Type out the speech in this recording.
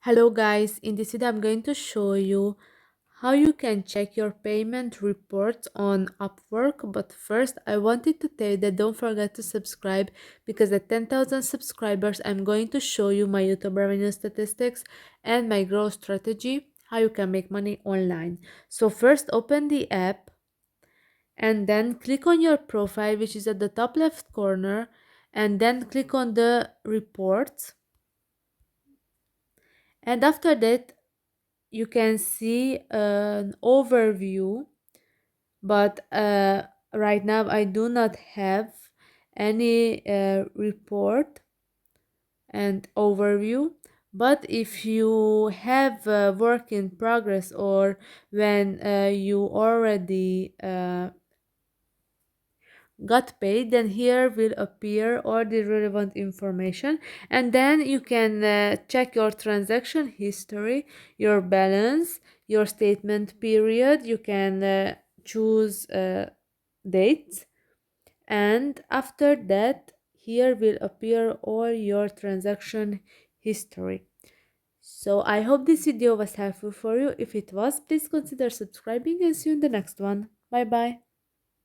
Hello guys, in this video I'm going to show you how you can check your payment reports on Upwork. But first I wanted to tell you that don't forget to subscribe, because at 10,000 subscribers I'm going to show you my YouTube revenue statistics and my growth strategy, how you can make money online. So first open the app and then click on your profile, which is at the top left corner, and then click on the reports. And after that you can see an overview, but right now I do not have any report and overview. But if you have work in progress, or when you already got paid, then here will appear all the relevant information, and then you can check your transaction history, your balance, your statement period. You can choose dates, and after that here will appear all your transaction history. So I hope this video was helpful for you. If it was, please consider subscribing, and see you in the next one. Bye bye.